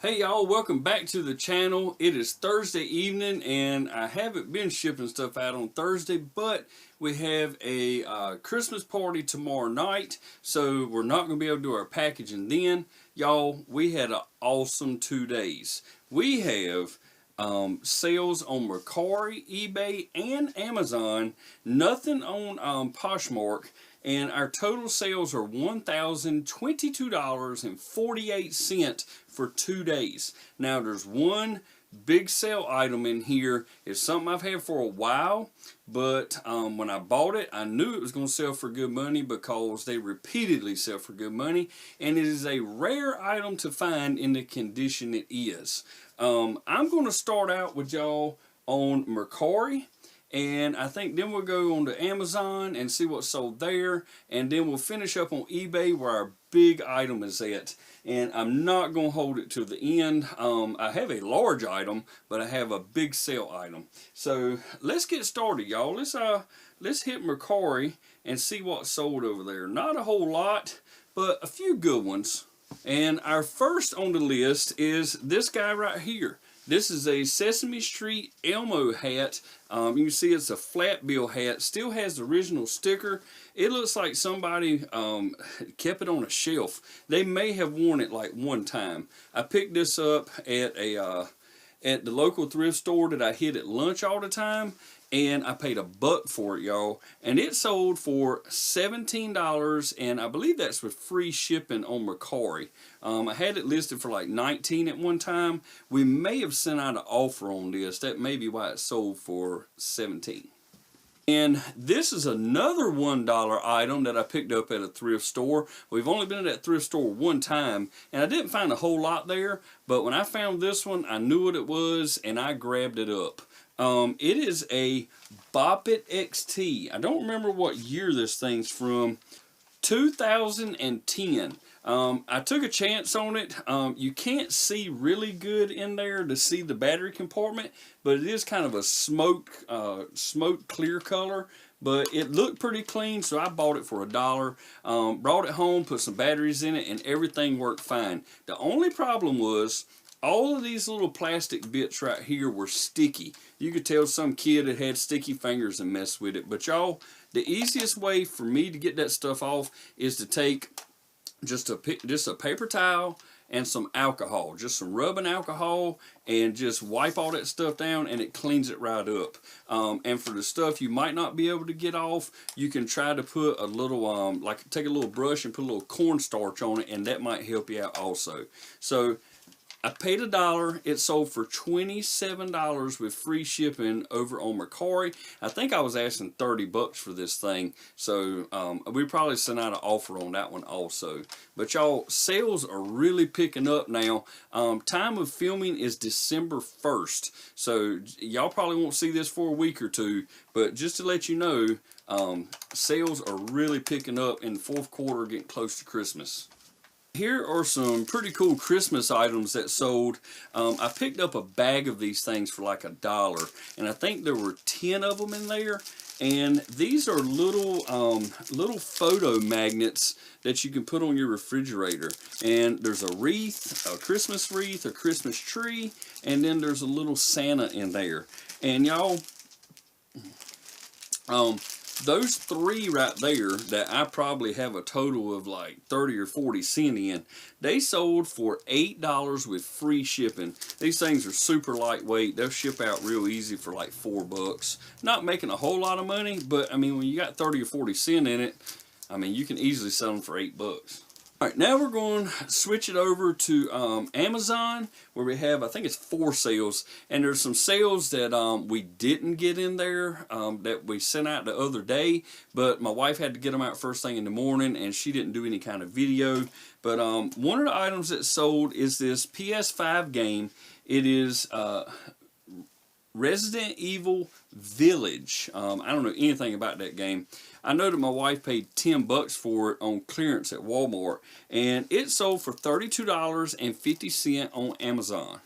Hey y'all, welcome back to the channel. It is Thursday evening and I haven't been shipping stuff out on Thursday, but we have a Christmas party tomorrow night, so we're not going to be able to do our packaging then. Y'all, we had an awesome 2 days. We have sales on Mercari, eBay, and Amazon. Nothing on Poshmark. And our total sales are $1,022.48 for 2 days. Now there's one big sale item in here. It's something I've had for a while, but when I bought it, I knew it was going to sell for good money because they repeatedly sell for good money, and it is a rare item to find in the condition it is. I'm going to start out with y'all on Mercari. And I think then we'll go on to Amazon and see what's sold there. And then we'll finish up on eBay where our big item is at. And I'm not going to hold it to the end. I have a large item, but I have a big sale item. So let's get started, y'all. Let's hit Mercari and see what's sold over there. Not a whole lot, but a few good ones. And our first on the list is this guy right here. This is a Sesame Street Elmo hat. You can see it's a flat bill hat. Still has the original sticker. It looks like somebody kept it on a shelf. They may have worn it like one time. I picked this up at the local thrift store that I hit at lunch all the time. And I paid $1 for it, y'all. And it sold for $17, and I believe that's with free shipping on Mercari. I had it listed for like $19 at one time. We may have sent out an offer on this. That may be why it sold for $17. And this is another $1 item that I picked up at a thrift store. We've only been at that thrift store one time, and I didn't find a whole lot there. But when I found this one, I knew what it was, and I grabbed it up. It is a Bop It XT. I don't remember what year this thing's from. 2010. I took a chance on it. You can't see really good in there to see the battery compartment, but it is kind of a smoke clear color. But it looked pretty clean, so I bought it for $1. Brought it home, put some batteries in it, and everything worked fine. The only problem was all of these little plastic bits right here were sticky. You could tell some kid had had sticky fingers and messed with it. But y'all, the easiest way for me to get that stuff off is to take just a paper towel and some alcohol, just some rubbing alcohol, and just wipe all that stuff down, and it cleans it right up. And for the stuff you might not be able to get off, you can try to put a little, like take a little brush and put a little cornstarch on it, and that might help you out also. So I paid $1. It sold for $27 with free shipping over on Mercari. I think I was asking $30 for this thing, so we probably sent out an offer on that one also. But y'all, sales are really picking up now. Time of filming is December 1st, so y'all probably won't see this for a week or two. But just to let you know, sales are really picking up in the fourth quarter, getting close to Christmas. Here are some pretty cool Christmas items that sold. I picked up a bag of these things for like $1, and I think there were 10 of them in there. And these are little photo magnets that you can put on your refrigerator. And there's a wreath, a Christmas wreath, a Christmas tree, and then there's a little Santa in there. And y'all, those three right there that I probably have a total of like 30 or 40 cents in, they sold for $8 with free shipping. These things are super lightweight. They'll ship out real easy for like $4. Not making a whole lot of money, but I mean, when you got 30 or 40 cents in it, I mean, you can easily sell them for $8. Alright, now we're going to switch it over to Amazon, where we have, I think it's 4 sales. And there's some sales that we didn't get in there that we sent out the other day. But my wife had to get them out first thing in the morning, and she didn't do any kind of video. But one of the items that sold is this PS5 game. It is Resident Evil Village. I don't know anything about that game. I know that my wife paid $10 for it on clearance at Walmart, and it sold for $32.50 on Amazon.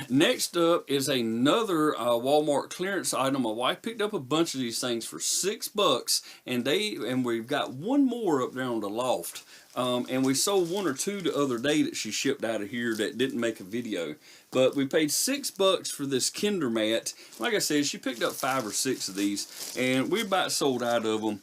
Next up is another Walmart clearance item. My wife picked up a bunch of these things for $6, and we've got one more up there on the loft. And we sold one or two the other day that she shipped out of here that didn't make a video. But we paid $6 for this Kinder mat. Like I said, she picked up 5 or 6 of these, and we about sold out of them.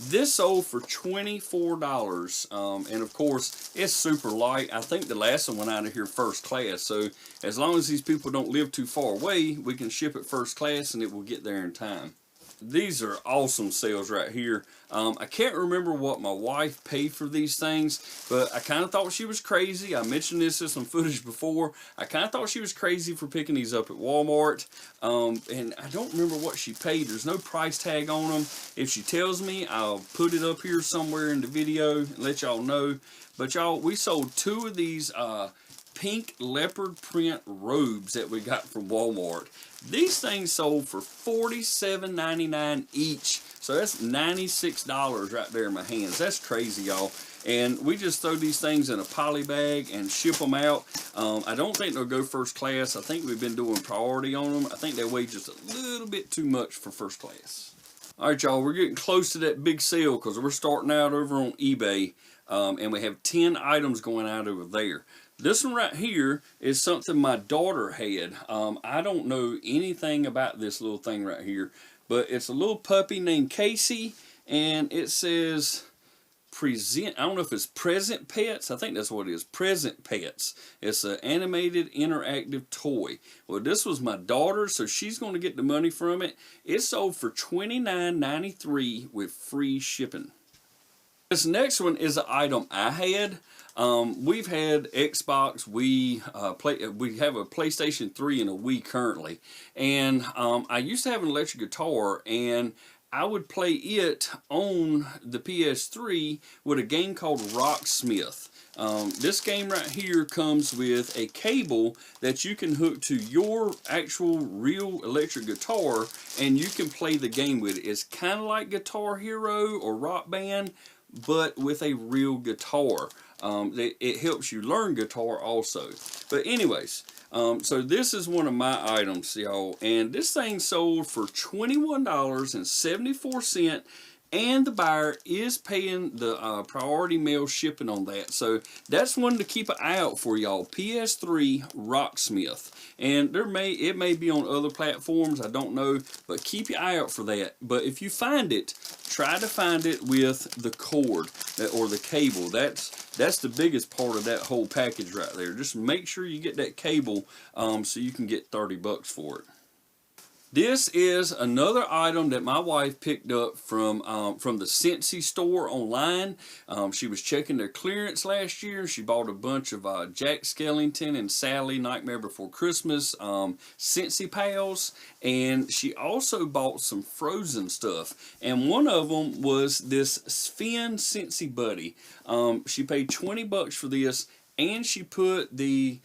This sold for $24, and of course, it's super light. I think the last one went out of here first class, so as long as these people don't live too far away, we can ship it first class and it will get there in time. These are awesome sales right here. I can't remember what my wife paid for these things, but I kind of thought she was crazy. I mentioned this in some footage before. I kind of thought she was crazy for picking these up at Walmart, and I don't remember what she paid. There's no price tag on them. If she tells me, I'll put it up here somewhere in the video and let y'all know. But y'all, we sold 2 of these pink leopard print robes that we got from Walmart. These things sold for $47.99 each. So that's $96 right there in my hands. That's crazy, y'all. And we just throw these things in a poly bag and ship them out. I don't think they'll go first class. I think we've been doing priority on them. I think they weigh just a little bit too much for first class. Alright, y'all, we're getting close to that big sale because we're starting out over on eBay. And we have 10 items going out over there. This one right here is something my daughter had. I don't know anything about this little thing right here, but it's a little puppy named Casey, and it says present. I don't know if it's Present Pets. I think that's what it is. Present Pets. It's an animated interactive toy. Well, this was my daughter's, so she's going to get the money from it. It sold for $29.93 with free shipping. This next one is an item I had. We've had Xbox, we have a PlayStation 3 and a Wii currently, and I used to have an electric guitar, and I would play it on the PS3 with a game called Rocksmith. This game right here comes with a cable that you can hook to your actual real electric guitar, and you can play the game with it. It's kind of like Guitar Hero or Rock Band, but with a real guitar. It helps you learn guitar also. But anyways, so this is one of my items, y'all. And this thing sold for $21.74. And the buyer is paying the priority mail shipping on that. So that's one to keep an eye out for, y'all. PS3 Rocksmith. And it may be on other platforms, I don't know, but keep your eye out for that. But if you find it, try to find it with the cord or the cable. That's the biggest part of that whole package right there. Just make sure you get that cable so you can get $30 for it. This is another item that my wife picked up from the Scentsy store online. She was checking their clearance last year. She bought a bunch of Jack Skellington and Sally Nightmare Before Christmas Scentsy Pals, and she also bought some Frozen stuff. And one of them was this Sven Scentsy Buddy. She paid $20 for this, and she put the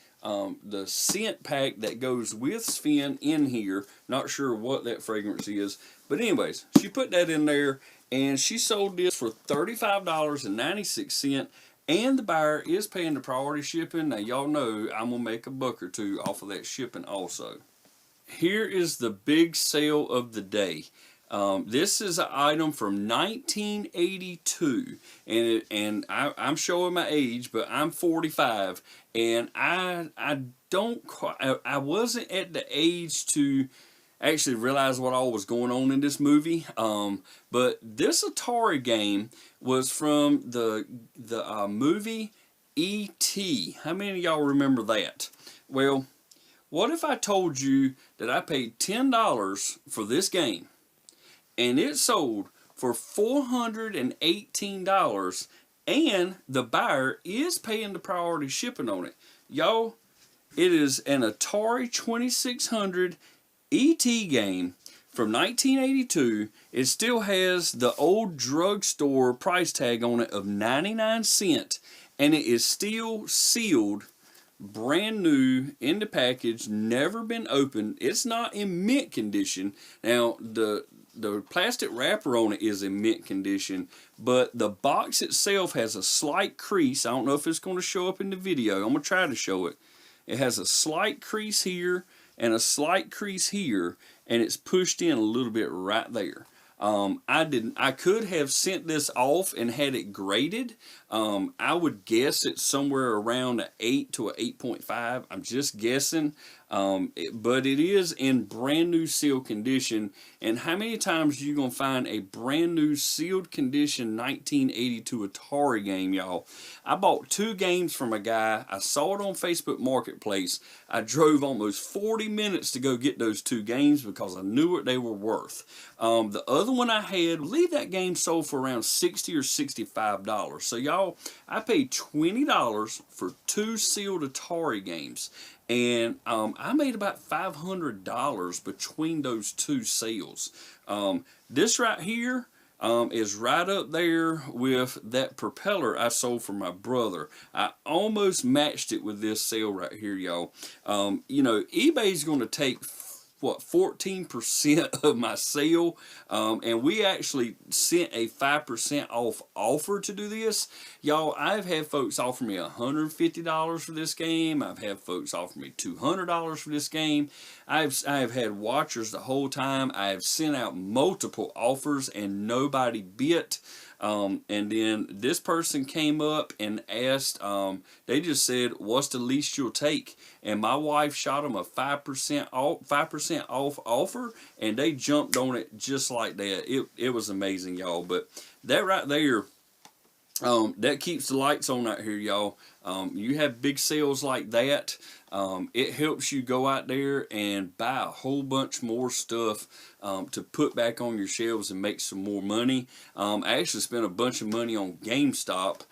scent pack that goes with Sven in here. Not sure what that fragrance is, but anyways, she put that in there, and she sold this for $35.96, and the buyer is paying the priority shipping. Now y'all know I'm gonna make $1 or $2 off of that shipping also. Here is the big sale of the day. This is an item from 1982, and I'm showing my age, but I'm 45, and I wasn't at the age to actually realize what all was going on in this movie. But this Atari game was from the movie E.T. How many of y'all remember that? Well, what if I told you that I paid $10 for this game, and it sold for $418, and the buyer is paying the priority shipping on it? Y'all, it is an Atari 2600 E.T. game from 1982. It still has the old drugstore price tag on it of 99 cents, and it is still sealed, brand new in the package, never been opened. It's not in mint condition. Now, the the plastic wrapper on it is in mint condition, but the box itself has a slight crease. I don't know if it's going to show up in the video. I'm going to try to show it. It has a slight crease here and a slight crease here, and it's pushed in a little bit right there. I could have sent this off and had it graded. I would guess it's somewhere around an 8 to an 8.5. I'm just guessing. But it is in brand new sealed condition. And how many times are you going to find a brand new sealed condition 1982 Atari game, y'all? I bought 2 games from a guy. I saw it on Facebook Marketplace. I drove almost 40 minutes to go get those 2 games because I knew what they were worth. The other one I had, I believe that game sold for around $60 or $65. So y'all, I paid $20 for 2 sealed Atari games. And I made about $500 between those 2 sales. This right here is right up there with that propeller I sold for my brother. I almost matched it with this sale right here, y'all. You know, eBay's going to take what, 14% of my sale, and we actually sent a 5% off offer to do this. Y'all, I've had folks offer me $150 for this game. I've had folks offer me $200 for this game. I've had watchers the whole time. I have sent out multiple offers and nobody bit. And then this person came up and asked, they just said, what's the least you'll take? And my wife shot them a 5% off offer, and they jumped on it just like that. It was amazing, y'all. But that right there, that keeps the lights on out here, y'all. You have big sales like that. It helps you go out there and buy a whole bunch more stuff to put back on your shelves and make some more money. I actually spent a bunch of money on GameStop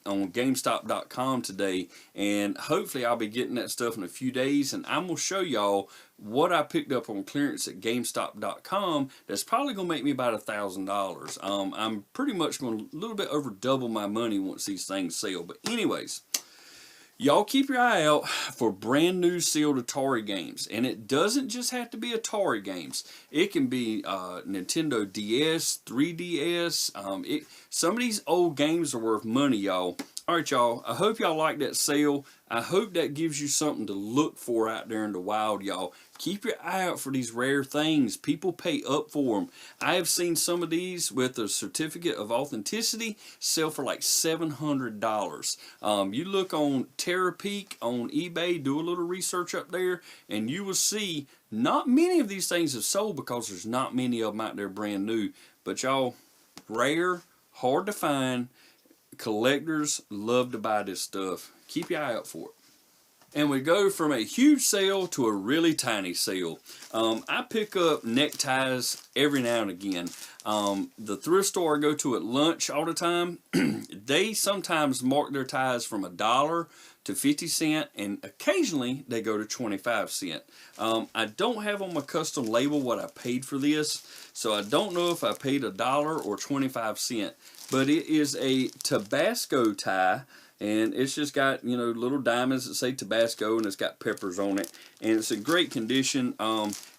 on GameStop.com today, and hopefully I'll be getting that stuff in a few days, and I'm going to show y'all what I picked up on clearance at GameStop.com that's probably going to make me about $1,000. I'm pretty much going to a little bit over double my money once these things sell. But anyways, y'all keep your eye out for brand new sealed Atari games. And it doesn't just have to be Atari games. It can be Nintendo DS, 3DS. Some of these old games are worth money, y'all. Alright, y'all. I hope y'all like that sale. I hope that gives you something to look for out there in the wild, y'all. Keep your eye out for these rare things. People pay up for them. I have seen some of these with a certificate of authenticity sell for like $700. You look on Terapeak on eBay, do a little research up there, and you will see not many of these things have sold because there's not many of them out there brand new. But y'all, rare, hard to find. Collectors love to buy this stuff. Keep your eye out for it. And we go from a huge sale to a really tiny sale. I pick up neckties every now and again. The thrift store I go to at lunch all the time, they sometimes mark their ties from $1 to 50 cents, and occasionally they go to 25 cents. I don't have on my custom label what I paid for this, so I don't know if I paid $1 or 25 cents. But it is a Tabasco tie, and it's just got, you know, little diamonds that say Tabasco, and it's got peppers on it, and it's in great condition.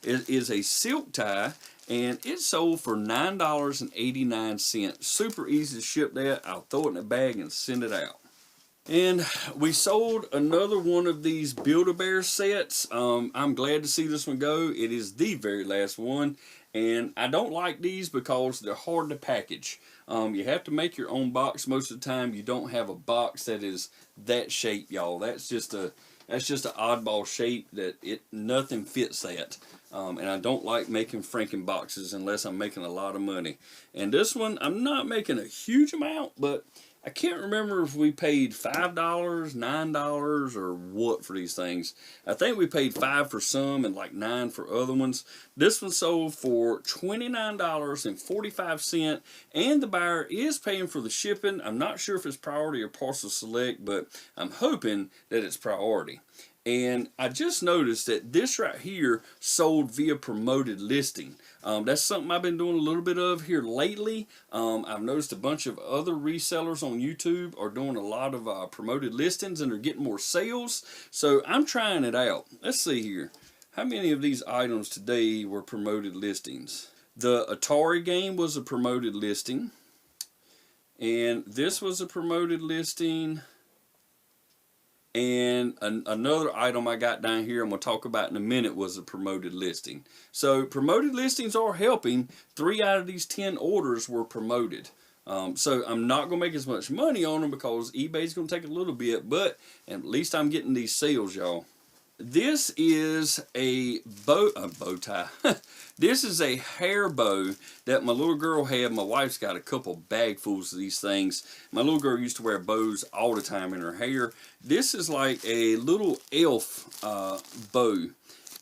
It is a silk tie, and it sold for $9.89. Super easy to ship that. I'll throw it in a bag and send it out. And we sold another one of these Build-A-Bear sets. I'm glad to see this one go. It is the very last one. And I don't like these because they're hard to package. You have to make your own box most of the time. You don't have a box that is that shape, y'all. That's just an oddball shape that nothing fits that. And I don't like making Franken boxes unless I'm making a lot of money. And this one, I'm not making a huge amount, but I can't remember if we paid $5, $9, or what for these things. I think we paid $5 for some and like $9 for other ones. This one sold for $29.45, and the buyer is paying for the shipping. I'm not sure if it's priority or parcel select, but I'm hoping that it's priority. And I just noticed that this right here sold via promoted listing. That's something I've been doing a little bit of here lately. I've noticed a bunch of other resellers on YouTube are doing a lot of promoted listings, and they're getting more sales. So I'm trying it out. Let's see here. How many of these items today were promoted listings? The Atari game was a promoted listing. And this was a promoted listing. And another item I got down here I'm going to talk about in a minute was a promoted listing. So promoted listings are helping. 3 out of these 10 orders were promoted. So I'm not going to make as much money on them because eBay's going to take a little bit, but at least I'm getting these sales, y'all. This is a bow tie. This is a hair bow that my little girl had. My wife's got a couple bagfuls of these things. My little girl used to wear bows all the time in her hair. This is like a little elf bow,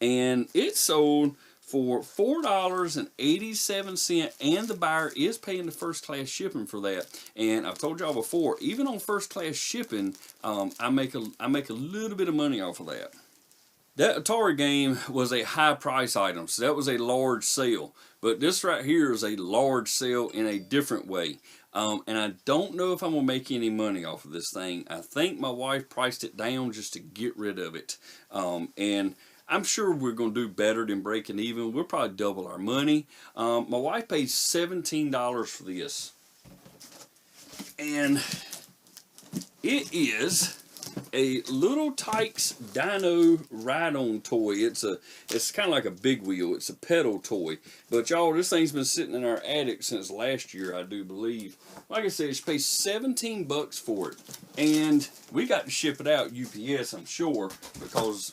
and it sold for $4.87, and the buyer is paying the first class shipping for that. And I've told y'all before, even on first class shipping, I make a little bit of money off of that. That Atari game was a high price item, so that was a large sale. But this right here is a large sale in a different way. And I don't know if I'm going to make any money off of this thing. I think my wife priced it down just to get rid of it. And I'm sure we're going to do better than breaking even. We'll probably double our money. My wife paid $17 for this. And it is a little Tykes Dino ride-on toy. It's kind of like a big wheel. It's a pedal toy. But y'all, this thing's been sitting in our attic since last year, I do believe. Like I said, she paid 17 bucks for it. And we got to ship it out UPS, I'm sure, because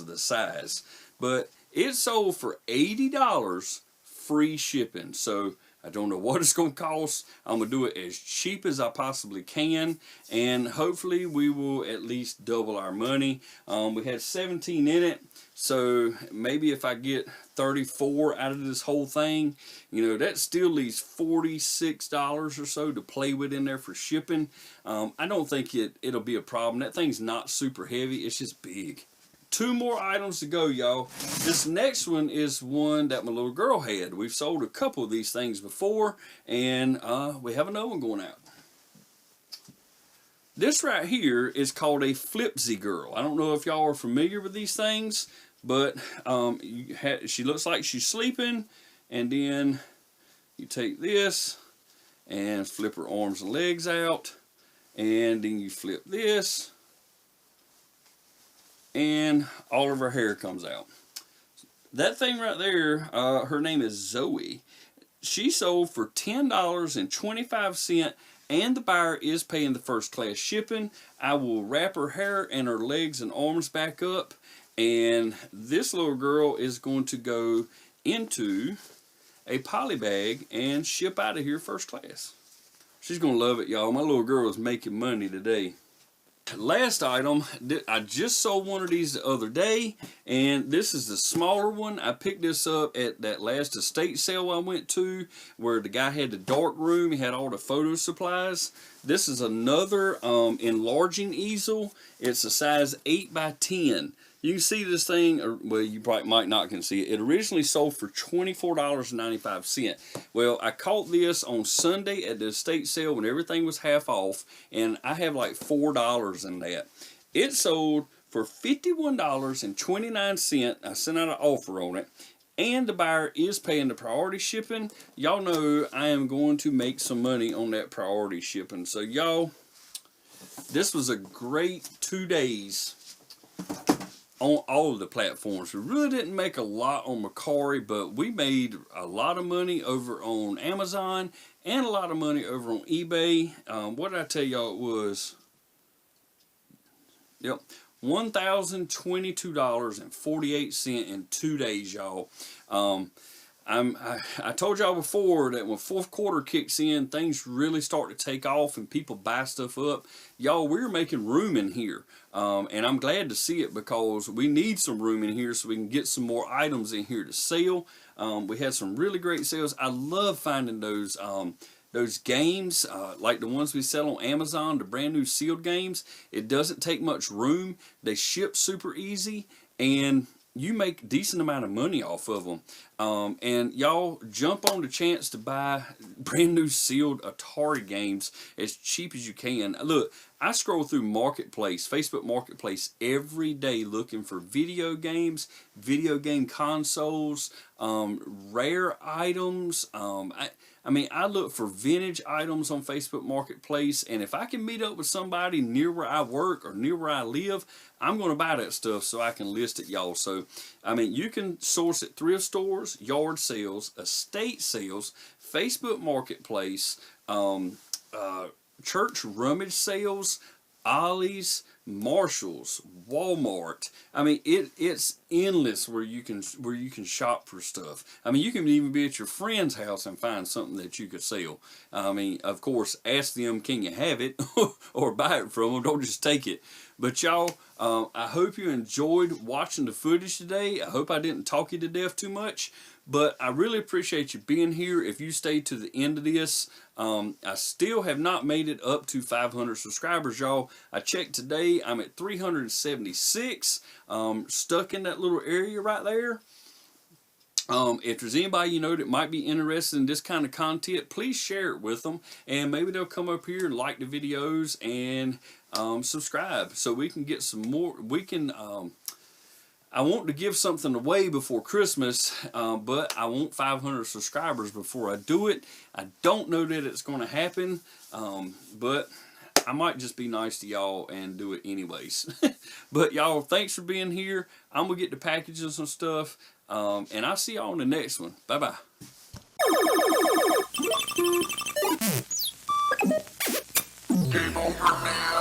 of the size. But it sold for $80 free shipping. So I don't know what it's going to cost. I'm going to do it as cheap as I possibly can, and hopefully we will at least double our money. We had 17 in it, so maybe if I get 34 out of this whole thing, you know, that still leaves $46 or so to play with in there for shipping. I don't think it'll be a problem. That thing's not super heavy. It's just big. 2 more items to go, y'all. This next one is one that my little girl had. We've sold a couple of these things before, and we have another one going out. This right here is called a Flippy Girl. I don't know if y'all are familiar with these things, but she looks like she's sleeping, and then you take this and flip her arms and legs out, and then you flip this, and all of her hair comes out. That thing right there, her name is Zoe. She sold for $10.25, and the buyer is paying the first class shipping. I will wrap her hair and her legs and arms back up, and this little girl is going to go into a poly bag and ship out of here first class. She's going to love it, y'all. My little girl is making money today. Last item, I just sold one of these the other day, and this is the smaller one. I picked this up at that last estate sale I went to, where the guy had the dark room. He had all the photo supplies. This is another enlarging easel. It's a size 8 by 10. You can see this thing, or, well, you probably might not can see it. It originally sold for $24.95. Well, I caught this on Sunday at the estate sale when everything was half off, and I have like $4 in that. It sold for $51.29. I sent out an offer on it, and the buyer is paying the priority shipping. Y'all know I am going to make some money on that priority shipping. So y'all, this was a great 2 days on all of the platforms. We really didn't make a lot on Mercari, but we made a lot of money over on Amazon and a lot of money over on eBay. What did I tell y'all it was? Yep, $1,022.48 in 2 days, y'all. I told y'all before that when fourth quarter kicks in, things really start to take off and people buy stuff up. Y'all, we're making room in here. And I'm glad to see it, because we need some room in here so we can get some more items in here to sell. We had some really great sales. I love finding those games, like the ones we sell on Amazon, the brand new sealed games. It doesn't take much room. They ship super easy, and you make a decent amount of money off of them. And y'all jump on the chance to buy brand new sealed Atari games as cheap as you can. Look, I scroll through Marketplace, Facebook Marketplace every day looking for video games, video game consoles, rare items. I mean, I look for vintage items on Facebook Marketplace, and if I can meet up with somebody near where I work or near where I live, I'm going to buy that stuff so I can list it, y'all. So, I mean, you can source at thrift stores, yard sales, estate sales, Facebook Marketplace, church rummage sales, Ollie's, Marshalls, Walmart. I mean, it's endless where you can shop for stuff. I mean, you can even be at your friend's house and find something that you could sell. I mean, of course, ask them, can you have it, or buy it from them. Don't just take it. But y'all, I hope you enjoyed watching the footage today. I hope I didn't talk you to death too much. But I really appreciate you being here. If you stayed to the end of this, I still have not made it up to 500 subscribers, y'all. I checked today. I'm at 376, stuck in that little area right there. If there's anybody you know that might be interested in this kind of content, please share it with them, and maybe they'll come up here and like the videos and subscribe, so we can get some more. We can. I want to give something away before Christmas, but I want 500 subscribers before I do it. I don't know that it's going to happen, but I might just be nice to y'all and do it anyways. But y'all, thanks for being here. I'm going to get the packages and stuff, and I'll see y'all on the next one. Bye-bye. Game over now.